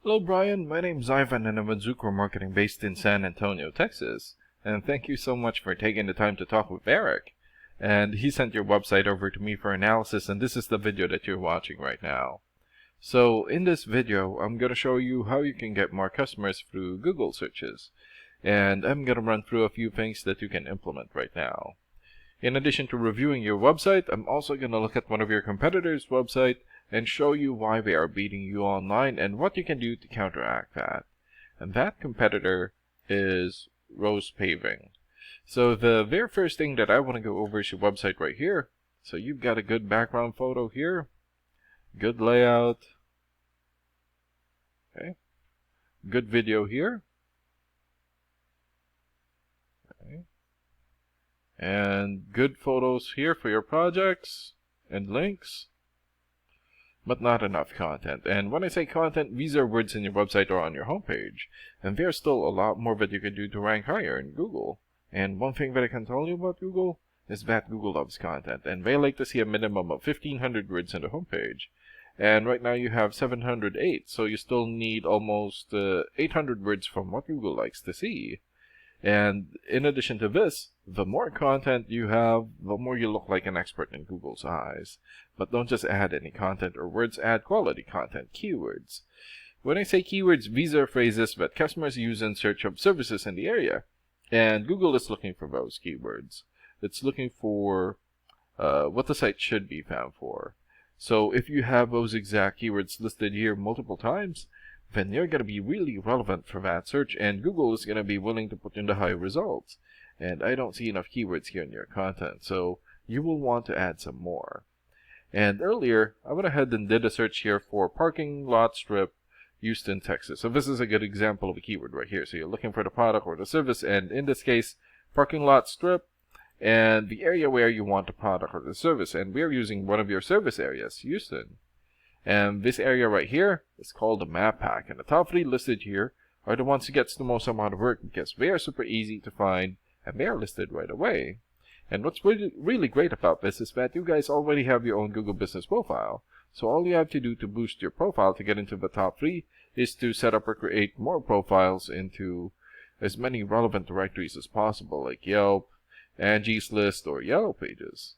Hello, Brian. My name's Ivan, and I'm with Zucro Marketing based in San Antonio, Texas. And thank you so much for taking the time to talk with Eric. And he sent your website over to me for analysis, and this is the video that you're watching right now. So in this video, I'm going to show you how you can get more customers through Google searches. And I'm going to run through a few things that you can implement right now. In addition to reviewing your website, I'm also going to look at one of your competitors' website and show you why they are beating you online and what you can do to counteract that. And that competitor is Rose Paving. So the very first thing that I want to go over is your website right here. So you've got a good background photo here, good layout, okay, good video here, okay, and good photos here for your projects and links. But not enough content. And when I say content, these are words in your website or on your homepage. And there's still a lot more that you can do to rank higher in Google. And one thing that I can tell you about Google is that Google loves content. And they like to see a minimum of 1,500 words on the homepage. And right now you have 708, so you still need almost 800 words from what Google likes to see. And in addition to this, the more content you have, the more you look like an expert in Google's eyes. But don't just add any content or words, add quality content, keywords. When I say keywords, these are phrases that customers use in search of services in the area. And Google is looking for those keywords. It's looking for what the site should be found for. So if you have those exact keywords listed here multiple times, then you're going to be really relevant for that search, and Google is going to be willing to put in the high results. And I don't see enough keywords here in your content, so you will want to add some more. And earlier, I went ahead and did a search here for parking lot strip, Houston, Texas. So this is a good example of a keyword right here. So you're looking for the product or the service, and in this case, parking lot strip, and the area where you want the product or the service. And we're using one of your service areas, Houston. And this area right here is called the map pack. And the top 3 listed here are the ones who gets the most amount of work because they are super easy to find and they are listed right away. And what's really great about this is that you guys already have your own Google Business profile. So all you have to do to boost your profile to get into the top 3 is to set up or create more profiles into as many relevant directories as possible, like Yelp, Angie's List, or Yellow Pages.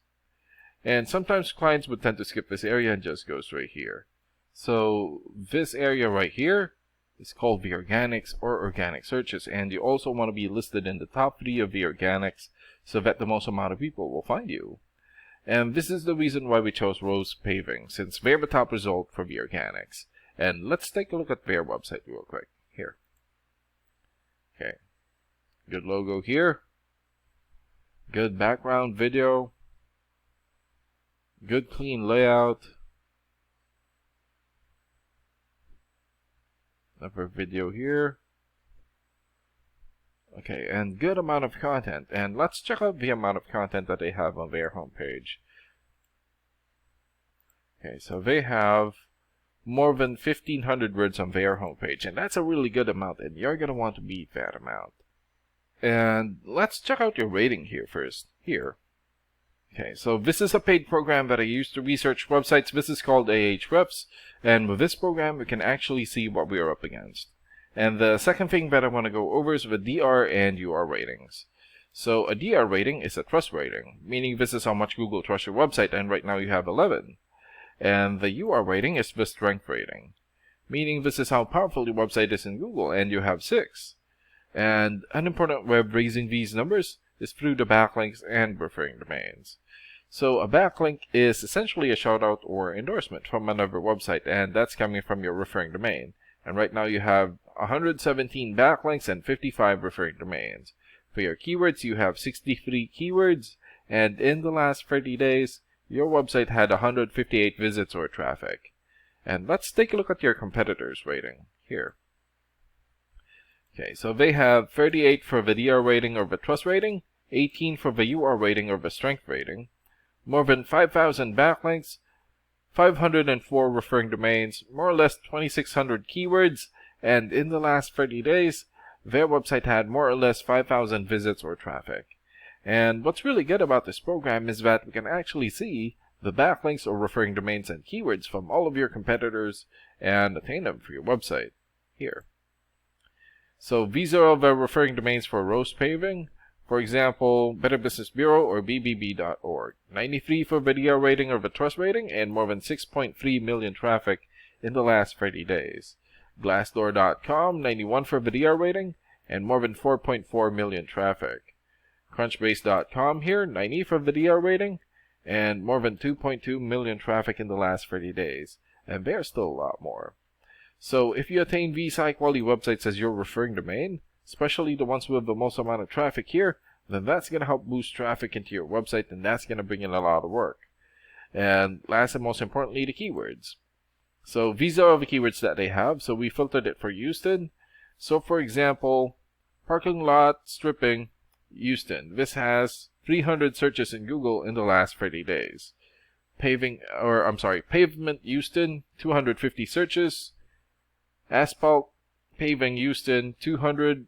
And sometimes clients would tend to skip this area and just go straight here. So this area right here is called the organics or organic searches. And you also want to be listed in the top 3 of the organics so that the most amount of people will find you. And this is the reason why we chose Rose Paving, since they're the top result for the organics. And let's take a look at their website real quick. Here. Okay. Good logo here. Good background video. Good clean layout. Another video here. Okay, and good amount of content. And let's check out the amount of content that they have on their homepage. Okay, so they have more than 1,500 words on their homepage, and that's a really good amount, and you're going to want to beat that amount. And let's check out your rating here first. Here. Okay, so this is a paid program that I use to research websites. This is called Ahrefs, and with this program, we can actually see what we are up against. And the second thing that I want to go over is the DR and UR ratings. So a DR rating is a trust rating, meaning this is how much Google trusts your website, and right now you have 11. And the UR rating is the strength rating, meaning this is how powerful your website is in Google, and you have 6. And an important way of raising these numbers is through the backlinks and referring domains. So a backlink is essentially a shoutout or endorsement from another website, and that's coming from your referring domain. And right now you have 117 backlinks and 55 referring domains. For your keywords, you have 63 keywords, and in the last 30 days, your website had 158 visits or traffic. And let's take a look at your competitors' rating here. Okay, so they have 38 for the DR rating or the trust rating, 18 for the UR rating or the strength rating, more than 5,000 backlinks, 504 referring domains, more or less 2,600 keywords, and in the last 30 days, their website had more or less 5,000 visits or traffic. And what's really good about this program is that we can actually see the backlinks or referring domains and keywords from all of your competitors and attain them for your website. here. So these are all the referring domains for Rose Paving. For example, Better Business Bureau or bbb.org. 93 for the DR rating or the trust rating, and more than 6.3 million traffic in the last 30 days. Glassdoor.com, 91 for the DR rating, and more than 4.4 million traffic. Crunchbase.com here, 90 for the DR rating, and more than 2.2 million traffic in the last 30 days. And there's still a lot more. So if you attain these high quality websites as your referring domain, especially the ones with the most amount of traffic here, then that's going to help boost traffic into your website, and that's going to bring in a lot of work. And last and most importantly, the keywords. So these are all the keywords that they have. So we filtered it for Houston. So for example, parking lot stripping Houston. This has 300 searches in Google in the last 30 days. Pavement Houston, 250 searches. Asphalt paving Houston, 200.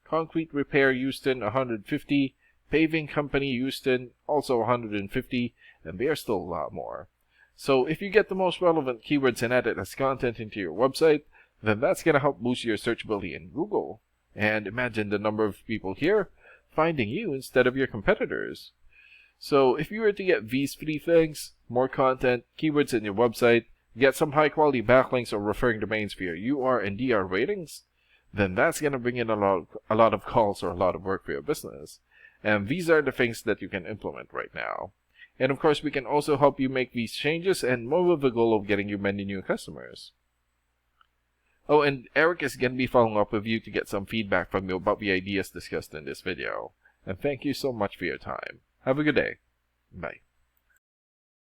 Concrete repair Houston, 150. Paving company Houston, also 150. And there's still a lot more. So if you get the most relevant keywords and add it as content into your website, then that's going to help boost your searchability in Google. And imagine the number of people here finding you instead of your competitors. So if you were to get these 3 things, more content, keywords in your website, get some high quality backlinks or referring domains for your UR and DR ratings, then that's going to bring in a lot of calls or a lot of work for your business. And these are the things that you can implement right now. And of course, we can also help you make these changes, and more with the goal of getting you many new customers. Oh, and Eric is going to be following up with you to get some feedback from you about the ideas discussed in this video. And thank you so much for your time. Have a good day. Bye.